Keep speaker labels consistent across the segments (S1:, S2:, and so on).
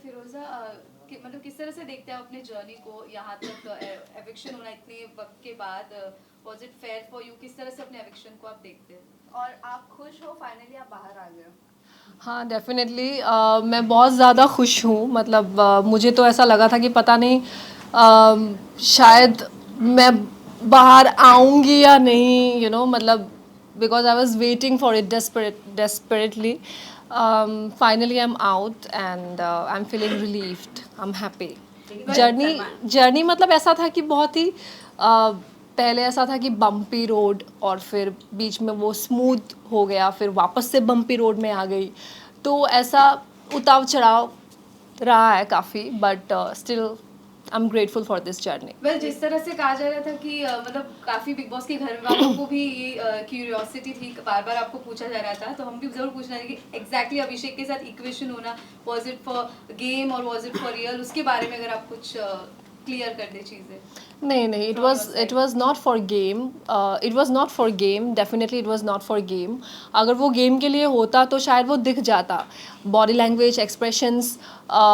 S1: फिरोजा मतलब किस तरह से देखते हैं आप अपने जर्नी को यहाँ तक एविक्शन होना इतने वक्त के बाद? Was it fair for you? किस तरह से अपने एविक्शन को आप देखते हैं और आप खुश हो फाइनली आप बाहर आ गए हो?
S2: हाँ डेफिनेटली मैं बहुत ज़्यादा खुश हूँ। मतलब मुझे तो ऐसा लगा था कि पता नहीं शायद मैं बाहर आऊँगी या नहीं, मतलब because I was waiting for it desperately. Finally I'm out and I'm feeling relieved. I'm happy. Journey मतलब ऐसा था कि बहुत ही पहले ऐसा था कि बम्पी रोड, और फिर बीच में वो स्मूथ हो गया, फिर वापस से बम्पी रोड में आ गई। तो ऐसा उतार चढ़ाव रहा है काफ़ी, but still I am grateful for this journey.
S1: Well जिस तरह से कहा जा रहा था कि मतलब काफी बिग बॉस के घर वालों को भी ये क्यूरियोसिटी थी, बार बार आपको पूछा जा रहा था, तो हम भी जरूर पूछना है कि एग्जैक्टली अभिषेक के साथ इक्वेशन होना, वाज इट फॉर गेम और वाज इट फॉर रियल? उसके बारे में अगर आप कुछ क्लियर कर दे चीजें।
S2: नहीं, it was not for game, definitely it was not for game. अगर वो गेम के लिए होता तो शायद वो दिख जाता। बॉडी लैंग्वेज, एक्सप्रेशंस,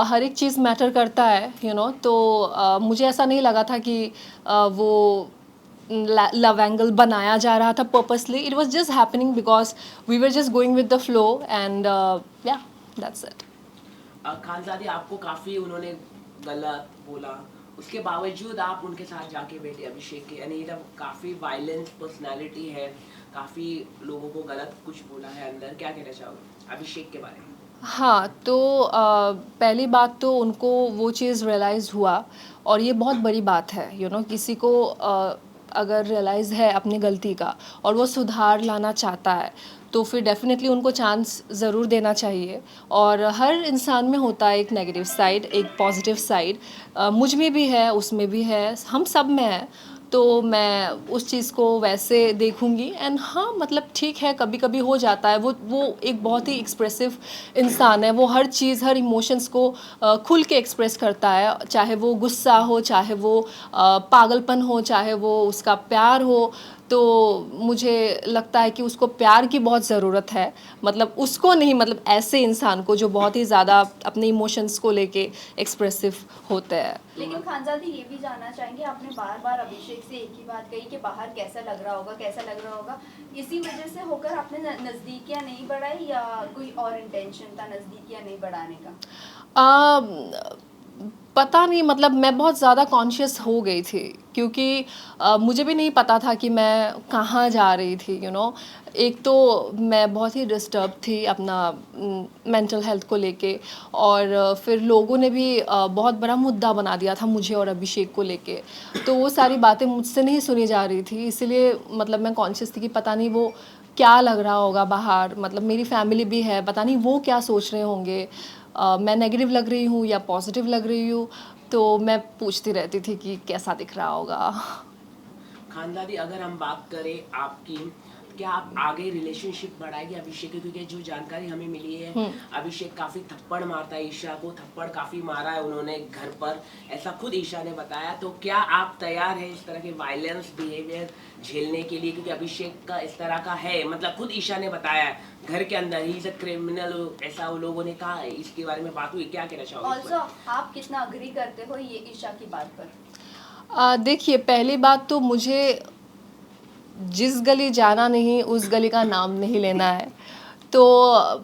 S2: हर एक चीज़ मैटर करता है, तो मुझे ऐसा नहीं लगा था कि वो लव एंगल बनाया जा रहा था purposely. It was just happening because we were just going with the flow and yeah that's it.
S3: Khanzadi आपको काफ़ी उन्होंने गलत बोला, उसके बावजूद आप उनके साथ जाके बैठे अभिषेक के, यानी जब काफ़ी वायलेंट पर्सनालिटी है, काफ़ी लोगों को गलत कुछ बोला है अंदर, क्या कहना चाहोगे अभिषेक के बारे में?
S2: हाँ, तो पहली बात तो उनको वो चीज़ रियलाइज़ हुआ, और ये बहुत बड़ी बात है, किसी को अगर रियलाइज़ है अपनी गलती का और वो सुधार लाना चाहता है, तो फिर डेफिनेटली उनको चांस ज़रूर देना चाहिए। और हर इंसान में होता है एक नेगेटिव साइड, एक पॉजिटिव साइड। मुझ में भी है, उसमें भी है, हम सब में है। तो मैं उस चीज़ को वैसे देखूंगी। एंड हाँ, मतलब ठीक है, कभी कभी हो जाता है। वो एक बहुत ही एक्सप्रेसिव इंसान है। वो हर चीज़, हर इमोशंस को खुल के एक्सप्रेस करता है, चाहे वो गुस्सा हो, चाहे वो पागलपन हो, चाहे वो उसका प्यार हो। तो मुझे लगता है कि उसको प्यार की बहुत ज़रूरत है। मतलब उसको नहीं, मतलब ऐसे इंसान को जो बहुत ही ज़्यादा अपने इमोशंस को लेके एक्सप्रेसिव होते हैं।
S1: लेकिन खानजादी ये भी जानना चाहेंगे, आपने बार बार अभिषेक से एक ही बात कही कि बाहर कैसा लग रहा होगा, कैसा लग रहा होगा, इसी वजह से होकर आपने नज़दीकियाँ नहीं बढ़ाई या कोई और इंटेंशन था नज़दीकियाँ नहीं बढ़ाने का?
S2: पता नहीं, मतलब मैं बहुत ज़्यादा कॉन्शियस हो गई थी, क्योंकि मुझे भी नहीं पता था कि मैं कहाँ जा रही थी, एक तो मैं बहुत ही डिस्टर्ब थी अपना मेंटल हेल्थ को लेके, और फिर लोगों ने भी बहुत बड़ा मुद्दा बना दिया था मुझे और अभिषेक को लेके। तो वो सारी बातें मुझसे नहीं सुनी जा रही थी, इसलिए मतलब मैं कॉन्शियस थी कि पता नहीं वो क्या लग रहा होगा बाहर। मतलब मेरी फैमिली भी है, पता नहीं वो क्या सोच रहे होंगे, मैं नेगेटिव लग रही हूँ या पॉजिटिव लग रही हूँ। तो मैं पूछती रहती थी कि कैसा दिख रहा होगा।
S3: खानदादी अगर हम बात करें आपकी, क्या आप आगे रिलेशनशिप बढ़ाएगी अभिषेक की? क्योंकि जो जानकारी हमें मिली है, अभिषेक काफ़ी थप्पड़ मारता है ईशा को, थप्पड़ काफ़ी मारा है उन्होंने घर पर, ऐसा खुद ईशा ने बताया। तो क्या आप तैयार हैं इस तरह के वायलेंस बिहेवियर झेलने के लिए? क्योंकि अभिषेक का इस तरह का है, मतलब खुद ईशा ने बताया है घर के अंदर ही इज अ क्रिमिनल, ऐसा वो लोगों ने कहा है, इसके बारे में बात हुई, क्या कहना चाहोगे?
S1: ऑल्सो आप कितना अग्री करते हो ये ईशा की बात पर?
S2: देखिए, पहली बात तो मुझे जिस गली जाना नहीं उस गली का नाम नहीं लेना है। तो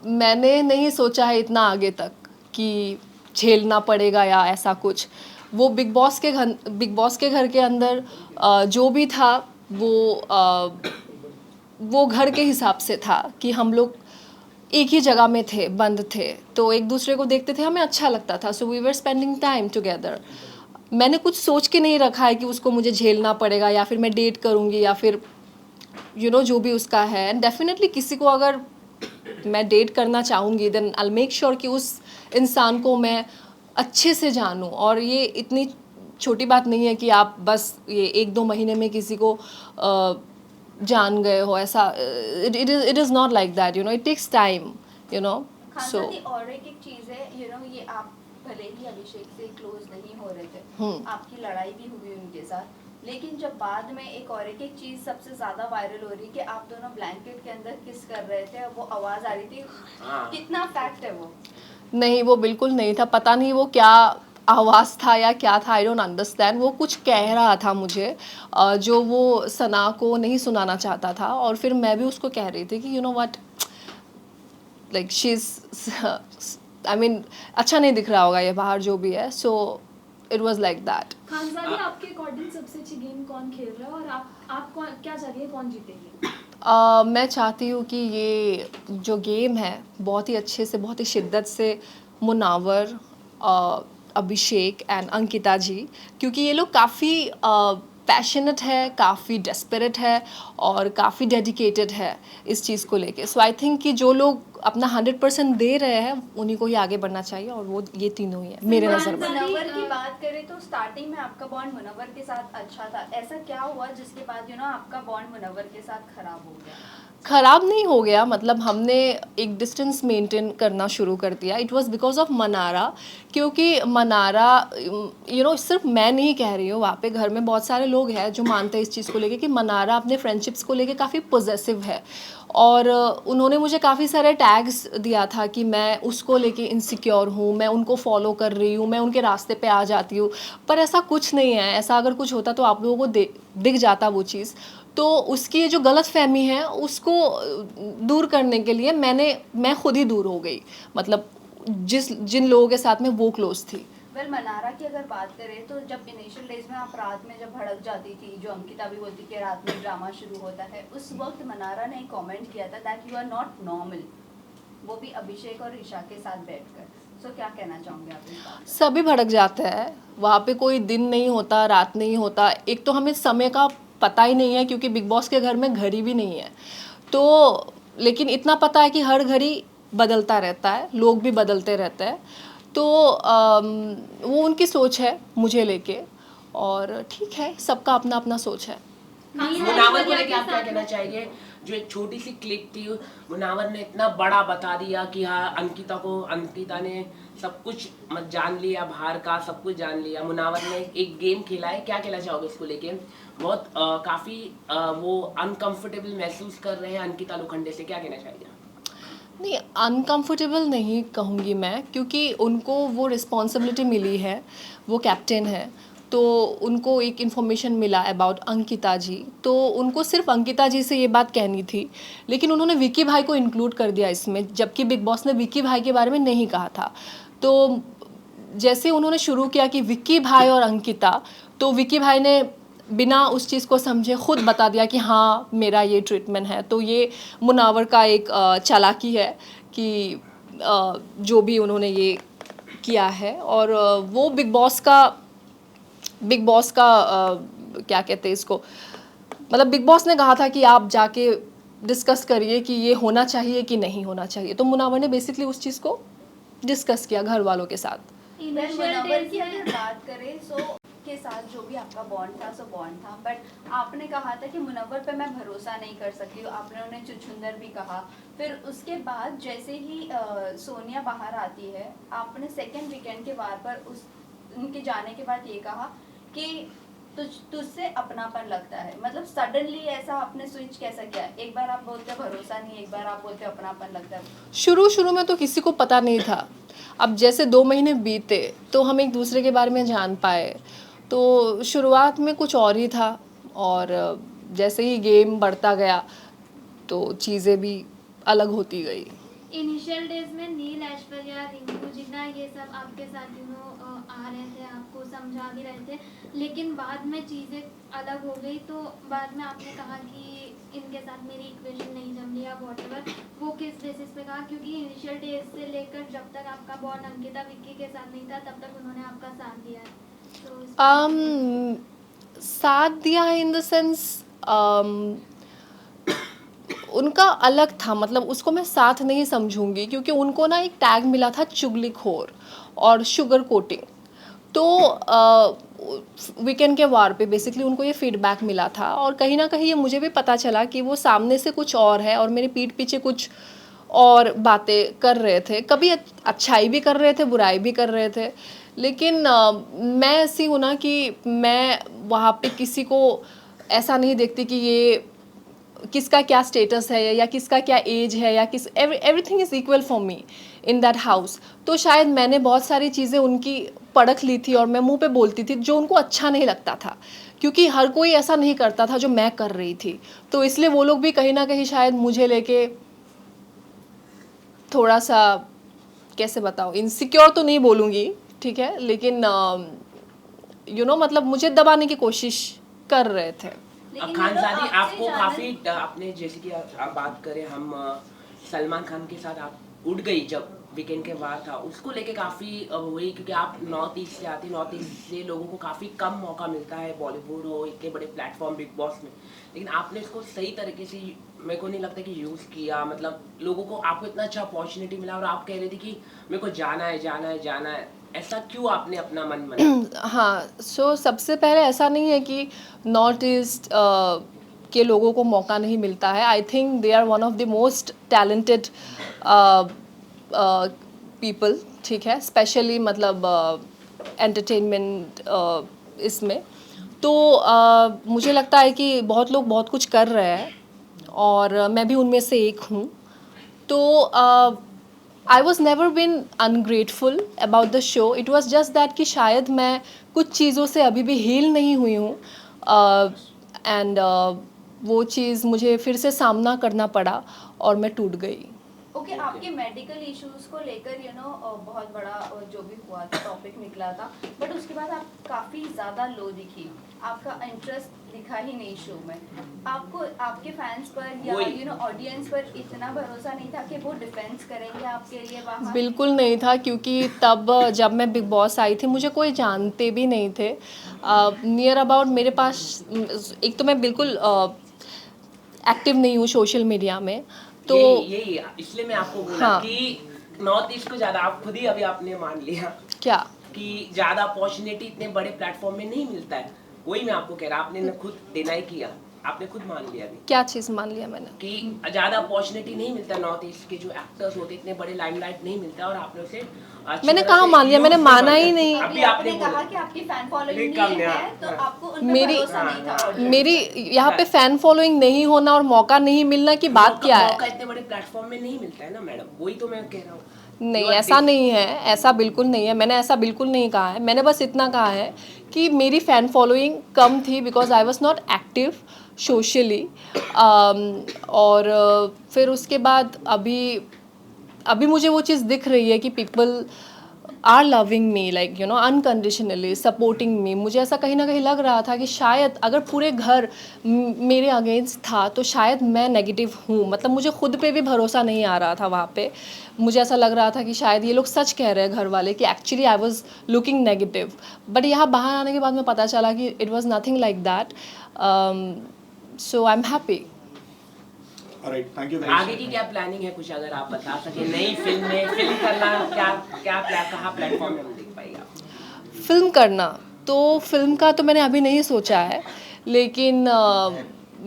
S2: मैंने नहीं सोचा है इतना आगे तक कि झेलना पड़ेगा या ऐसा कुछ। वो बिग बॉस के घर के अंदर जो भी था, वो घर के हिसाब से था कि हम लोग एक ही जगह में थे, बंद थे, तो एक दूसरे को देखते थे, हमें अच्छा लगता था। So we were spending time together. मैंने कुछ सोच के नहीं रखा है कि उसको मुझे झेलना पड़ेगा या फिर मैं डेट करूँगी या फिर जो भी उसका है। एंड डेफिनेटली किसी को अगर मैं डेट करना चाहूँगी, देन आई मेक श्योर कि उस इंसान को मैं अच्छे से जानूँ। और ये इतनी छोटी बात नहीं है कि आप बस ये 1-2 महीने में किसी को जान गए हो, ऐसा। It is not like that, it takes time, so.
S1: खानसादी और एक चीज़ है, ये आप भले ही अभिषेक से क्लोज नहीं हो रहे थे, आपकी लड़ाई भी हुई उनके साथ, लेकिन जब बाद में एक और एक चीज़ सबसे ज़्यादा वायरल हो रही है कि आप दोनों ब्लैंकेट के अंदर किस कर रहे थे, वो आवाज़ आ रही थी, कितना फैक्ट है वो?
S2: नहीं, वो बिल्कुल नहीं था, पता नहीं वो क्या आवाज़ था या क्या था, आई डोंट अंडरस्टैंड। वो कुछ कह रहा था मुझे जो वो सना को नहीं सुनाना चाहता था, और फिर मैं भी उसको कह रही थी कि you know what, like she is, I mean अच्छा नहीं दिख रहा होगा ये बाहर जो भी है, so it was like that.
S4: खानसादी, आपके अकॉर्डिंग सबसे अच्छी गेम कौन खेल रहा है और आप कौन क्या चाह रही है कौन जीतेगी?
S2: मैं चाहती हूँ कि ये जो गेम है बहुत ही अच्छे से, बहुत ही शिद्दत से मुनावर, अभिषेक एंड अंकिता जी, क्योंकि ये लोग काफ़ी पैशनेट है, काफ़ी डेस्परेट है और काफ़ी डेडिकेटेड है इस चीज़ को लेके। सो आई थिंक कि जो लोग अपना 100% दे रहे हैं उन्हीं को ही आगे बढ़ना चाहिए, और वो ये तीनों ही है मेरे नज़र में।
S5: मुनव्वर की बात करें तो स्टार्टिंग में आपका बॉन्ड मुनव्वर के साथ अच्छा था, ऐसा क्या हुआ जिसके बाद आपका बॉन्ड मुनव्वर के साथ खराब हो गया?
S2: ख़राब नहीं हो गया, मतलब हमने एक डिस्टेंस मेंटेन करना शुरू कर दिया। It was because of Mannara, क्योंकि मनारा सिर्फ मैं नहीं कह रही हूँ, वहाँ पे घर में बहुत सारे लोग हैं जो मानते हैं इस चीज़ को लेके कि मनारा अपने फ्रेंडशिप्स को लेके काफ़ी पॉजेसिव है, और उन्होंने मुझे काफ़ी सारे टैग्स दिया था कि मैं उसको लेके इनसिक्योर हूँ, मैं उनको फॉलो कर रही हूँ, मैं उनके रास्ते पे आ जाती हूँ, पर ऐसा कुछ नहीं है। ऐसा अगर कुछ होता तो आप लोगों को दिख जाता वो चीज़। तो उसकी ये जो गलत फहमी है उसको दूर करने के लिए मैं खुद ही दूर हो गई, मतलब जिन लोगों के साथ में वो क्लोज थी।
S5: वेल, मनारा की अगर बात करें तो जब इनिशियल डेज में आप रात में जब भड़क जाती थी, जो अंकिता भी बोलती कि रात में ड्रामा शुरू होता है, उस वक्त मनारा ने कमेंट किया था that you are not normal, वो भी अभिषेक और ईशा के साथ बैठकर। सो क्या कहना चाहोगे आप इस बात पे?
S2: सभी भड़क जाते हैं, वहाँ पे कोई दिन नहीं होता, रात नहीं होता। एक तो हमें समय का पता ही नहीं है क्योंकि बिग बॉस के घर में घड़ी भी नहीं है, तो लेकिन इतना पता है कि हर घड़ी बदलता रहता है, लोग भी बदलते रहते हैं। तो वो उनकी सोच है मुझे लेके, और ठीक है, सबका अपना अपना सोच है।
S3: मुनावर को लेके आप क्या कहना चाहेंगे? जो एक छोटी सी क्लिप थी, मुनावर ने इतना बड़ा बता दिया कि हाँ, अंकिता ने सब कुछ जान लिया, बाहर का सब कुछ जान लिया। मुनावर ने एक गेम खेला है, क्या कहना चाहोगे इसको लेके? बहुत काफी वो अनकंफर्टेबल महसूस कर रहे हैं अंकिता लोखंडे से, क्या कहना चाहिए?
S2: नहीं, अनकंफर्टेबल नहीं कहूँगी मैं, क्योंकि उनको वो रिस्पॉन्सिबिलिटी मिली है, वो कैप्टन है, तो उनको एक इन्फॉर्मेशन मिला अबाउट अंकिता जी, तो उनको सिर्फ अंकिता जी से ये बात कहनी थी, लेकिन उन्होंने विक्की भाई को इंक्लूड कर दिया इसमें, जबकि बिग बॉस ने विक्की भाई के बारे में नहीं कहा था। तो जैसे उन्होंने शुरू किया कि विक्की भाई और अंकिता, तो विक्की भाई ने बिना उस चीज़ को समझे खुद बता दिया कि हाँ मेरा ये ट्रीटमेंट है। तो ये मुनावर का एक चालाकी है कि जो भी उन्होंने ये किया है, और वो बिग बॉस का क्या कहते हैं इसको, मतलब बिग बॉस ने कहा था कि आप जाके डिस्कस करिए कि ये होना चाहिए कि नहीं होना चाहिए, तो मुनावर ने बेसिकली उस चीज़ को डिस्कस किया घर वालों के साथ।
S5: मुनव्वर की अगर बात करें सो के साथ जो भी आपका बॉन्ड था सो बॉन्ड था, बट आपने कहा था कि मुनव्वर पे मैं भरोसा नहीं कर सकती, आपने उन्हें चुछुंदर भी कहा। फिर उसके बाद जैसे ही सोनिया बाहर आती है, आपने सेकेंड वीकेंड के वार पर उनके जाने के बाद ये कहा कि तुझसे अपनापन लगता है, मतलब सडनली ऐसा आपने स्विच कैसा किया? एक बार आप बोलते भरोसा नहीं, एक बार आप बोलते अपनापन लगता है।
S2: शुरू में तो किसी को पता नहीं था, अब जैसे 2 महीने बीते तो हम एक दूसरे के बारे में जान पाए, तो शुरुआत में कुछ और ही था, और जैसे ही गेम बढ़ता गया तो चीज़ें भी अलग होती गई।
S6: इनिशियल डेज में नील, ऐश्वर्या, रिंकू, जिन्ना ये सब आपके साथ आ रहे थे, आपको समझा भी रहे थे, लेकिन बाद में चीज़ें अलग हो गई। तो बाद में आपने कहा कि इनके साथ मेरी इक्वेशन नहीं जम रही या वॉटएवर, वो किस बेसिस पे कहा? क्योंकि इनिशियल डेज से लेकर जब तक आपका बॉन्ड अंकिता विक्की के साथ नहीं था तब तक उन्होंने आपका साथ दिया है, तो
S2: साथ दिया है इन द सेंस उनका अलग था, मतलब उसको मैं साथ नहीं समझूंगी, क्योंकि उनको ना एक टैग मिला था चुगलीखोर और शुगर कोटिंग। तो वीकेंड के वार पे बेसिकली उनको ये फीडबैक मिला था, और कहीं ना कहीं ये मुझे भी पता चला कि वो सामने से कुछ और है और मेरे पीठ पीछे कुछ और बातें कर रहे थे, कभी अच्छाई भी कर रहे थे, बुराई भी कर रहे थे। लेकिन मैं ऐसी हूँ ना कि मैं वहाँ पे किसी को ऐसा नहीं देखती कि ये किसका क्या स्टेटस है या किसका क्या एज है या किस everything is equal for me in that house. तो शायद मैंने बहुत सारी चीज़ें उनकी परख ली थी और मैं मुंह पे बोलती थी जो उनको अच्छा नहीं लगता था, क्योंकि हर कोई ऐसा नहीं करता था जो मैं कर रही थी। तो इसलिए वो लोग भी कहीं ना कहीं शायद मुझे लेके थोड़ा सा, कैसे बताऊँ, इनसिक्योर तो नहीं बोलूँगी, ठीक है, लेकिन मतलब मुझे दबाने की कोशिश कर रहे थे।
S3: खानजादी आपको काफी आपने जैसे कि आप बात करें हम सलमान खान के साथ आप उठ गई जब वीकेंड के बाद था, उसको लेके काफी वही, क्योंकि आप नॉर्थ ईस्ट से आती, नॉर्थ ईस्ट से लोगों को काफी कम मौका मिलता है बॉलीवुड हो इतने बड़े प्लेटफॉर्म बिग बॉस में, लेकिन आपने इसको सही तरीके से, मेरे को नहीं लगता कि यूज किया, मतलब लोगों को आपको इतना अच्छा अपॉर्चुनिटी मिला और आप कह रहे थे कि मेरे को जाना है जाना है जाना है, ऐसा क्यों आपने अपना मन बना?
S2: हाँ, सो सबसे पहले ऐसा नहीं है कि नॉर्थ ईस्ट के लोगों को मौका नहीं मिलता है। I think they are one of the most talented people, ठीक है, स्पेशली मतलब एंटरटेनमेंट इसमें। तो मुझे लगता है कि बहुत लोग बहुत कुछ कर रहे हैं और मैं भी उनमें से एक हूँ। तो I was never been ungrateful about the show, it was just that कि शायद मैं कुछ चीज़ों से अभी भी हील नहीं हुई हूँ एंड वो चीज़ मुझे फिर से सामना करना पड़ा और मैं टूट गई।
S5: ओके, आपके मेडिकल इश्यूज को लेकर बहुत बड़ा जो भी हुआ था टॉपिक निकला था, बट उसके बाद आप काफ़ी ज़्यादा लो दिखी, आपका इंटरेस्ट दिखा ही नहीं शो में। आपको आपके फैंस पर या ऑडियंस पर इतना भरोसा नहीं था कि वो डिफेंस करेंगे आपके लिए वहाँ?
S2: बिल्कुल नहीं था, क्योंकि तब जब मैं बिग बॉस आई थी मुझे कोई जानते भी नहीं थे। नियर अबाउट मेरे पास, एक तो मैं बिल्कुल एक्टिव नहीं हूँ सोशल मीडिया में, तो
S3: यही इसलिए मैं आपको बोला
S2: हाँ।
S3: कि नॉर्थ ईस्ट को ज्यादा, आप खुद ही अभी आपने मान लिया
S2: क्या
S3: कि ज्यादा अपॉर्चुनिटी इतने बड़े प्लेटफॉर्म में नहीं मिलता है, वही मैं आपको कह रहा, आपने खुद डिनाई किया, आपने खुद मान लिया अभी
S2: क्या चीज़ मान लिया मैंने?
S3: कि ज्यादा अपॉर्चुनिटी नहीं मिलता, नॉर्थ ईस्ट के जो एक्टर्स होते इतने बड़े लाइमलाइट नहीं मिलता, और आपने उसे
S2: मैंने कहाँ मान लिया, मैंने माना ही नहीं।
S3: अभी
S5: आपने कहा कि आपकी फैन फॉलोइंग नहीं है, तो आपको उन पे भरोसा नहीं था।
S2: मेरी यहाँ पे फैन फॉलोइंग नहीं होना और मौका नहीं मिलना की बात क्या है?
S3: मौका इतने बड़े प्लेटफॉर्म में नहीं मिलता है ना मैडम, वही तो मैं कह रहा हूँ।
S2: नहीं, ऐसा नहीं है, ऐसा बिल्कुल नहीं है, मैंने ऐसा बिल्कुल नहीं कहा है। मैंने बस इतना कहा है कि मेरी फ़ैन फॉलोइंग कम थी because I was not active socially, और फिर उसके बाद अभी मुझे वो चीज़ दिख रही है कि people are loving me, like unconditionally supporting me. मुझे ऐसा कहीं ना कहीं लग रहा था कि शायद अगर पूरे घर मेरे अगेंस्ट था तो शायद मैं नेगेटिव हूँ, मतलब मुझे खुद पे भी भरोसा नहीं आ रहा था वहाँ पे। मुझे ऐसा लग रहा था कि शायद ये लोग सच कह रहे हैं घर वाले कि actually I was looking negative, but यहाँ बाहर आने के बाद में पता चला कि it was nothing like that. So I am happy.
S7: Alright, thank you very
S3: आगे
S7: much.
S3: की क्या प्लानिंग है, कुछ अगर आप बता सके, नई फिल्म में फिल्म करना, कहाँ प्लेटफॉर्म में हम देख पाएंगे?
S2: फिल्म करना तो फिल्म का तो मैंने अभी नहीं सोचा है, लेकिन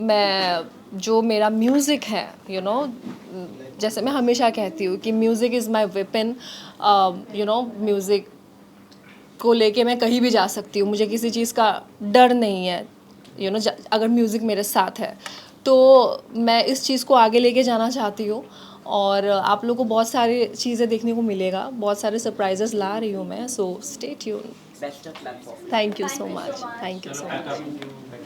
S2: मैं जो मेरा म्यूज़िक है जैसे मैं हमेशा कहती हूँ कि music is my weapon. Music को लेके मैं कहीं भी जा सकती हूँ, मुझे किसी चीज़ का डर नहीं है। अगर म्यूज़िक मेरे साथ है तो मैं इस चीज़ को आगे लेके जाना चाहती हूँ, और आप लोगों को बहुत सारी चीज़ें देखने को मिलेगा, बहुत सारे सरप्राइजेस ला रही हूँ मैं। So stay tune.
S3: Best of luck.
S2: Thank you so much, thank you so much.